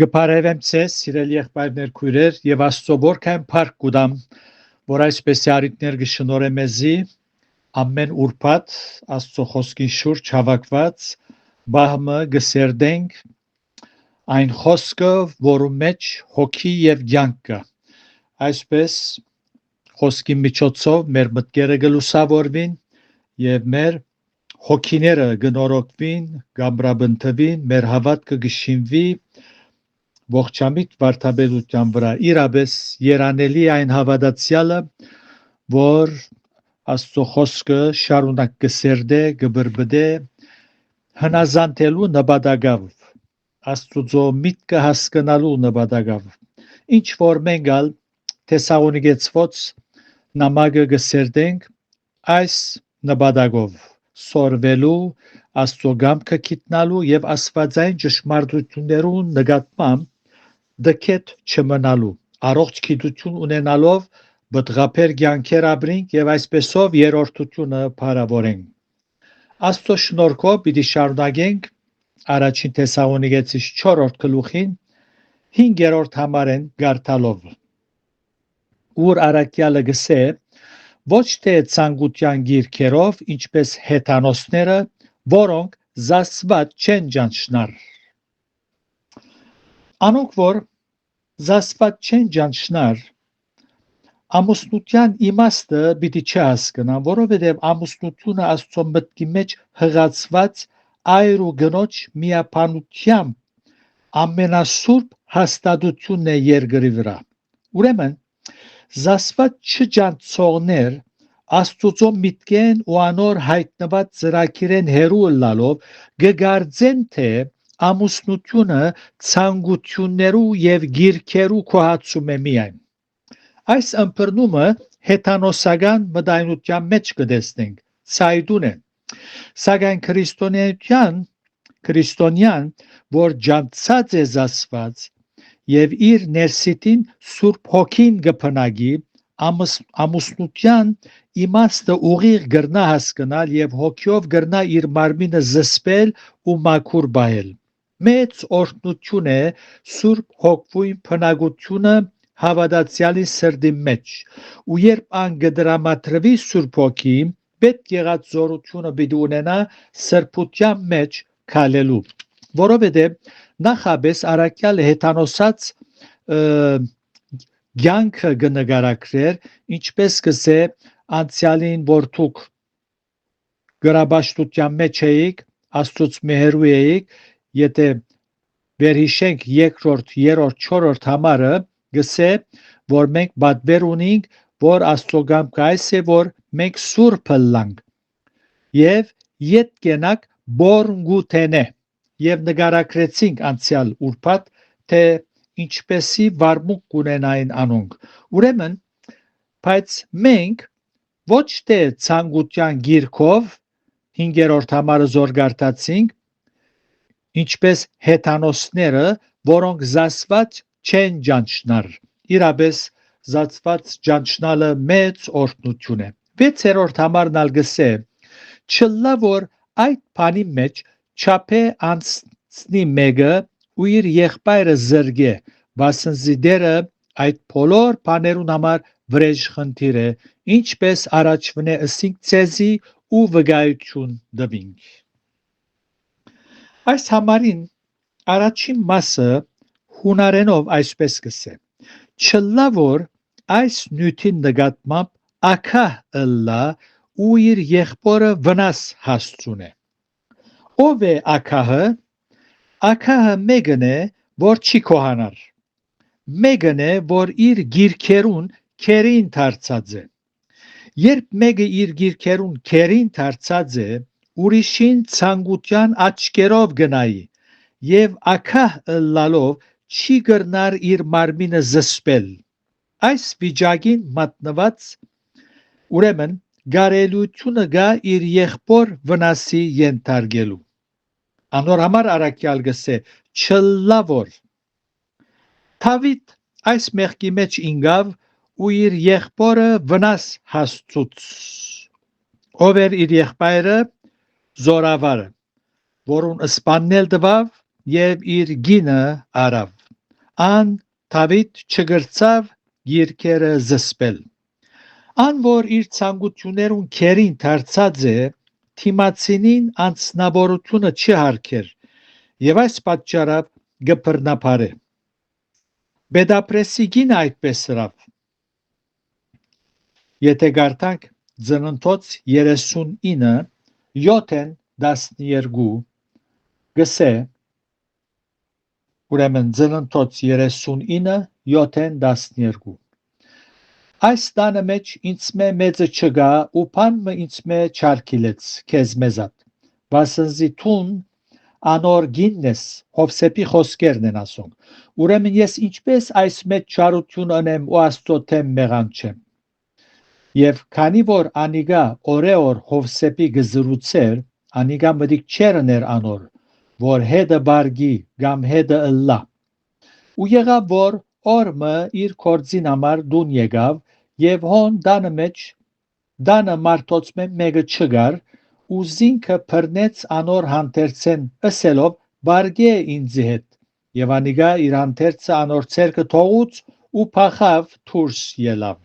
Գպարևեմ ցես, սիրելի եղբայրներ քույրեր, եւ Աստծո որքան փառք կուտամ, որ այսպես արիտներ գշնորե մեզի ամեն ուրբաթ Աստծո խոսքին շուրջ հավաքված բահմը գսերդենք այն խոսքը, որու մեջ հոգի եւ կյանք կա։ Այսպես խոսքի միջոցով մեր մտքերը գլուսավորվին եւ մեր հոգիները գնորոքվին, գաբրաբնթվին, մեր հավատքը գշինվի ողջամիտ վարդապետության վրա իրապես երանելի այն հավատացյալը, որ Աստծո խոսքը շարունակ կսերդե, կբրբդե, հնազանդելու նպատակով, Աստծո միտքը հասկանալու նպատակով, ինչ որ մենք ալ Թեսաղոնիկեցված նամակը կսերդենք այս նպատակով, սորվելու, Աստծո կամքը գիտնալու եւ աստվածային ճշմարտություններուն նկատմամբ դքետ չմնալու, առողջ գիտություն ունենալով բտղափեր կյանքեր ապրենք եւ այսպեսով երրորդությունը փառավորենք։ Աստծո շնորհքով պիտի շարունակենք առաջին Թեսաղոնիկեցիս 4-րդ գլուխին 5-րդ համարեն գարտալով, ուր առաքյալը գսե ոչ թե ցանկության գիրքերով, ինչպես հեթանոսները, որոնք զասված չեն ճանչնար։ Անոնք որ զասված չեն ճանչնար, ամուսնության իմաստը պիտի չհասկանան, որովհետև ամուսնությունը Աստծո մտքի մեջ հղացված այր ու գնոջ միապանությամբ ամենասուրբ հաստատությունն է երկրի վրա։ Ուրեմն զասված չճանչողներ Աստծո միտքեն ու անոր հայտնված ծրագիրեն հերու ըլլալով գգարձեն թե ամուսնությունը ցանկություններու եւ գիրքերու կոհացում է միայն։ Այս ըմբռնումը հեթանոսական մտայնության մեջ կտեսնենք, ցայդուն է, սակայն քրիստոնյան, որ ջանցած է զասված եւ իր ներսիտին Սուրբ Հոգին կփնագի, ամուսնության իմաստը ուղիղ գրնա հասկանալ եւ հոգիով գրնա իր մարմինը զսպել ու մաքուր բայել։ Մեծ օրհնություն է Սուրբ Հոգվույն փնագությունը հավատացյալի սրտի մեջ, ու երբ ան կդրամատրվի Սուրբ Հոգին, պետք եղած զորությունը պիտի ունենա սրբության մեջ քալելու, որովհետև նախապես առաքյալը հեթանոսած կյանքը կնկարագրեր, ինչպես կսե անցյալին, որ դուք գրաբաշխության մեջ էիք, Աստծուց մեղրու էիք, եթե վերհիշենք երկրորդ, երրորդ, չորրորդ համարը գսե, որ մենք պատվեր ունենք, որ Աստծո կամքը այս է, որ մենք սուրբ ըլլանք եւ ետ կենակ բորնգութենե եւ նկարագրեցինք անցյալ ուրբաթ, թե ինչպեսի վարմունք կունենային անոնք։ Ուրեմն, բայց մենք ոչ թե ցանկության գիրքով 5-րդ համարը զորգարտացինք, ինչպես հեթանոսները, որոնք զասված չեն ճանչնար, իրապես զասված ճանչնալը մեծ օրհնություն է։ 6-րդ համարն ալ գսե, չլա որ այդ բանի մեջ չափե անցնի մեկը ու իր եղբայրը զրգե, վասնզի դերը այդ բոլոր բաներուն համար վրեժ խնդիր է, ինչպես առաջվնե ըսինք ցեզի ու վկայություն տվինք։ Այս համարին առաջին մասը հունարենով այսպես կսե. չլա որ այս նյութին նկատմամբ ակահ ըլլա ու իր եղբորը վնաս հասցունե։ Ով է ակահը? Ակահը մեկն է, որ չի կոհանար, մեկն է, որ իր գիրքերուն քերին դարձած է։ Երբ մեկը իր գիրքերուն քերին դարձած է, ուրիշին ցանկության աչքերով գնայի եւ ակահ ըլլալով չի կրնար իր մարմինը զսպել։ Այս վիճակին մատնված ուրեմն գարելությունը գա իր եղբոր վնասի ենթարկելու։ Անոր համար առաքյալ գսե չլա որ Դավիթ այս մեղքի մեջ ինգավ ու իր եղբորը վնաս հասցուց, ով էր իր եղբայրը Զորավարը, որուն սպաննել տվավ եւ իր գինը արավ։ ան Դավիթ չգրծավ երկերը զսպել։ Ան որ իր ցանկություններուն քերին դարձած է, թիմացինին անձնավորությունը չի հարկեր եւ այս պատճառով գբռնապարե։ Բեդապրեսի գին այդպես հրավ։ Եթե գարտանք Ծննդոց 39 7-12 գսե ուրեմն Ծննդոց 39 7-12 Այս տանը մեջ ինձմե մեծը չգա ու բանմը ինձմե չարքիլեց քեզ մեզատ վասնզի թուն անոր գիննես Հովսեփի խոսքերն են ասում ուրեմն ես ինչպես այս մեծ չարություն անեմ ու Աստծո թեմ մեղանչեմ Եվ քանի որ անիգա օրեոր Հովսեփի գզրուցեր, անիգա մտիկ չերներ անոր, որ հետը բարգի կամ հետը ըլլա։ Ու եղավ որ օրմը իր կորձին համար դուն եկավ եւ հոն դանը մեջ դանը մարդոցմե մեկը չգար ու զինքը բռնեց անոր հանդերձեն ըսելով բարգե ինձի հետ եւ անիգա իր հանդերձը անոր ցերկը թողուց ու փախավ դուրս ելավ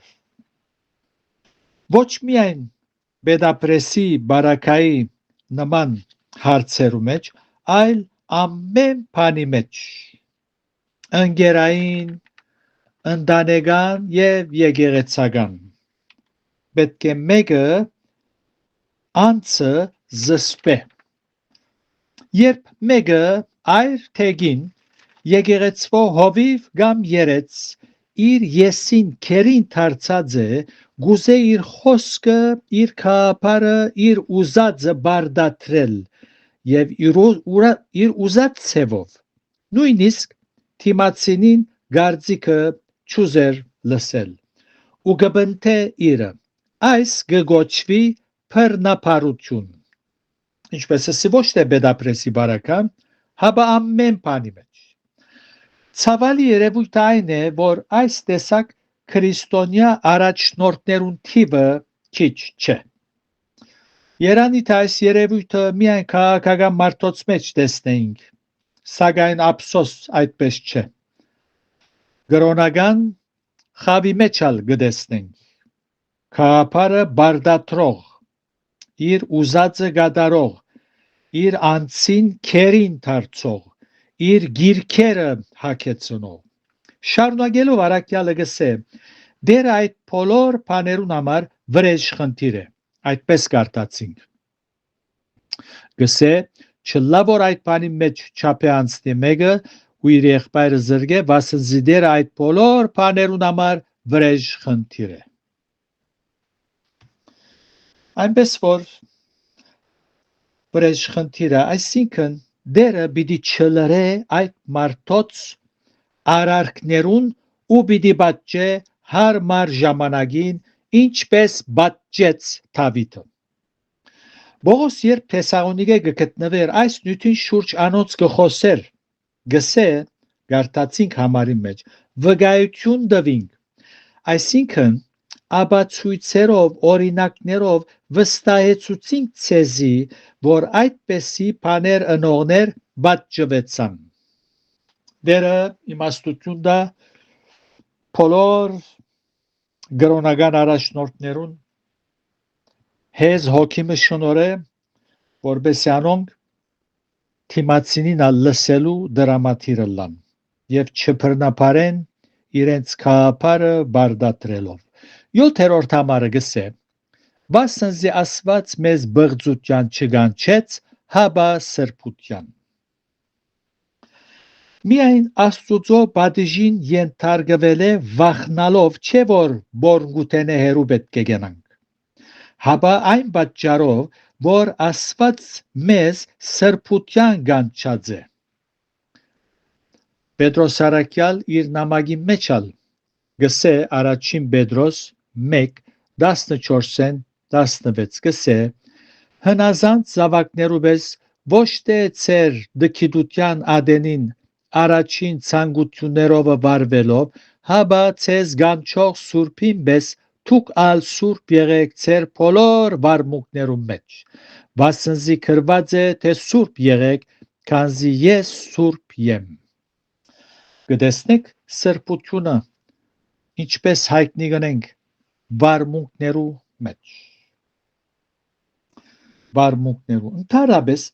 Ոչ միայն Բեդապրեսի բարակայի նման հարցերու մեջ, այլ ամեն բանի մեջ, ընկերային, ընտանեկան եւ եկեղեցական, պետք է մեկը անձը զսպե։ Երբ մեկը այր թեգին եկեղեցվո հովիվ կամ երեց իր եսին քերին դարձած է գուզե իր խոսքը, իր քահապարը, իր ուզածը բարդատրել եւ իր ուզած ցևով նույնիսկ թիմացինին գարձիկը ճուզեր լսել ու գբնթե իրը այս գոչվի բռնապարություն ինչպես է ոչ թե Բեդապրեսի բարական հաբա ամեն բանի մեջ ցավալի երևույթ այն է որ այս տեսակ քրիստոնյա առաջնորդներուն թիվը քիչ չէ Երանի թե այս երևույթը միայն քաղաքական մարդոց մեջ տեսնեինք սակայն ափսոս այդպես չէ գրոնական խավի մեջ ալ գտեսնենք քաղաքարը բարդատրող իր ուզածը գադարող իր անձին քերին դարձող իր գիրքերը հագեցնող Շարունակելով արաքյալը գսե դեր այդ բոլոր բաներուն համար վրեժ խնդիր է այդպես կարդացինք գսե չլա որ այդ բանի մեջ չափե անցնի մեկը ու իր եղբայրը զրգե վասնզի դեր այդ բոլոր բաներուն համար վրեժ խնդիր է այնպես որ վրեժ խնդիրը այսինքն դերը պիտի չլրե այդ մարդոց արարքներուն ու պիտի պատճե հարմար ժամանակին ինչպես պատճեց Դավիթը Բողոս երբ Թեսաղոնիկե գտնվեր այս նյութին շուրջ անոնց գխոսեր գսե գարտացինք համարի մեջ վկայություն տվինք այսինքն ապացույցերով օրինակներով վստահեցուցինք ցեզի որ այդպեսի բաներ ընողներ պատճվեցան Դերը իմաստություն դա բոլոր գրոնական առաջնորդներուն հեզ հոգիմը շնորհե որբեսի անոնք թիմացինին լսելու դրամատիրը լան եւ չբռնապարեն իրենց քաղաքարը բարդատրելով 7-րդ համարը գսե Վասնզի Աստված մեզ բղծության չգանչեց հաբա սրբության Միայն Աստուծո պատիժին ենթարկվել է վախնալով չէ որ բորգուտենե հերու պետք է գնանք հաբա այն պատճառով որ Աստված մեզ սրբության գանչած է Պետրոս Արաքյալ իր նամակի մեջ ալ գսե առաջին Պետրոս 1:14-16 գսե հնազանդ զավակներու պես ոչ թե ծեր դքիդության ադենին առաջին ցանկություններով վարվելով հաբա ցեզ գանչող սուրբին պես թուք ալ սուրբ եղեք ծեր բոլոր վարմունքներում մեջ վասնզի գրված է թե սուրբ եղեք քանզի ես սուրբ եմ կտեսնեք սրբությունը ինչպես հայտնի կնենք վարմունքներու մեջ վարմունքներու ընդհանրապես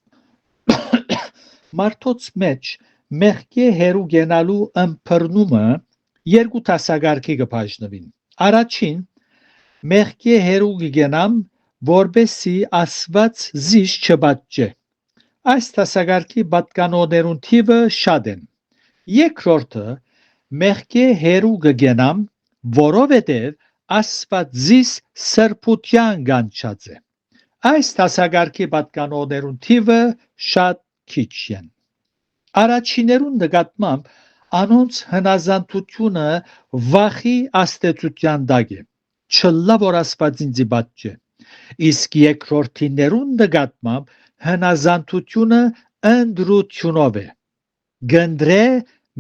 մարդոց մեջ մեղքի հերու գենալու ըմբռնումը երկու տասագարկի կբաժնվին առաջին մեղքի հերու գենամ որբեսի ասված զիս չբաճե այս տասագարկի պատկանոներուն թիվը շատ են երկրորդը մեղքի հերու գենամ որովհետև ասված զիս սրբության գանչած է այս տասագարկի պատկանոներուն թիվը շատ քիչ են առաջիներուն նկատմամբ անոնց հնազանդությունը վախի աստեցության դակ է չլա որ ասված ինձի բաճե իսկ երկրորդիներուն նկատմամբ հնազանդությունը ընդրությունով է գնդրե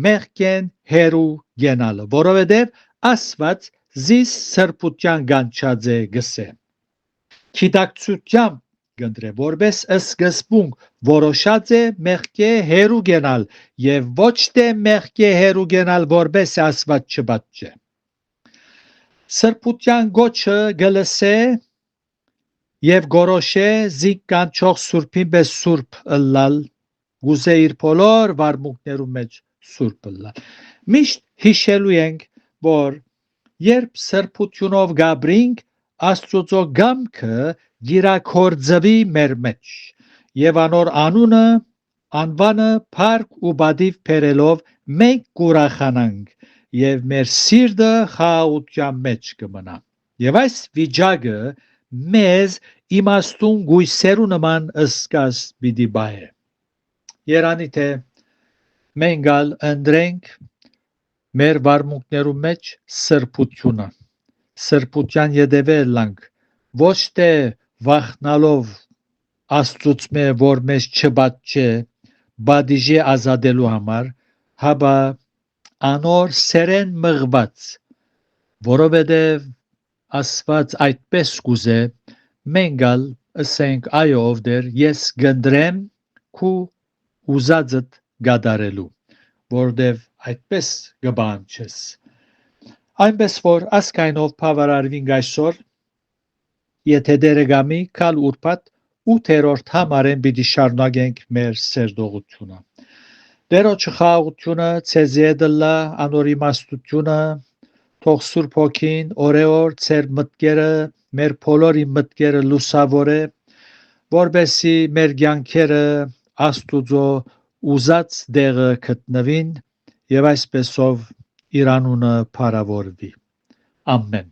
մեղքեն հերու գենալը որովհետև ասված զիս սրբության գանչած է գսե գիտակցությամբ գնդրե որպես սկզբունք որոշած է մեղքի հերու գենալ եւ ոչ թե մեղքի հերու գենալ որպես ասված չբաճե սրբության գոչը գլսե եւ գորոշե զիկ կանչող սուրբին պես սուրբ ըլլալ գուզե իր բոլոր վարմունքներու մեջ սուրբ ըլլալ միշտ հիշելու ենք որ երբ սրբությունով գաբրինք աստծո գամքը գիրակորձվի մեր մեջ եւ անոր անունը անվանը փառք ու բադիվ բերելով մենք կուրախանանք եւ մեր սիրտը խաղաղության մեջ կմնա եւ այս վիճակը մեզ իմաստուն գույսերու նման ըսկաս պիտի բայե երանի թե մենք ալ ընդրենք մեր վարմունքներու մեջ սրբությունը սրբության յետևել լանք ոչ թե վախնալով աստծուց որ մեզ չբաճե բադիժի ազատելու համար հաբա անոր սերեն մղված որովհետև ասված այդպես կուզե մենք ալ ասենք այո ով դեր ես գնդրեմ քու ուզածդ գադարելու որովհետև այդպես գբանչես այնպես որ ասկայնով բավարարվինք այսօր եթե դերեգամի կալ ուրբաթ 8-րդ համարեն պիտի շարունակենք մեր սերտողությունը Տերոջ խաղաղությունը ցեզի դլա անոր իմաստությունը թող Սուրբ Հոգին օրեօր ծեր մտքերը մեր բոլորի մտքերը լուսավորե որբեսի մեր կյանքերը Աստուծո ուզած դեղը գտնվին եւ այսպեսով իր անունը փառավորվի ամեն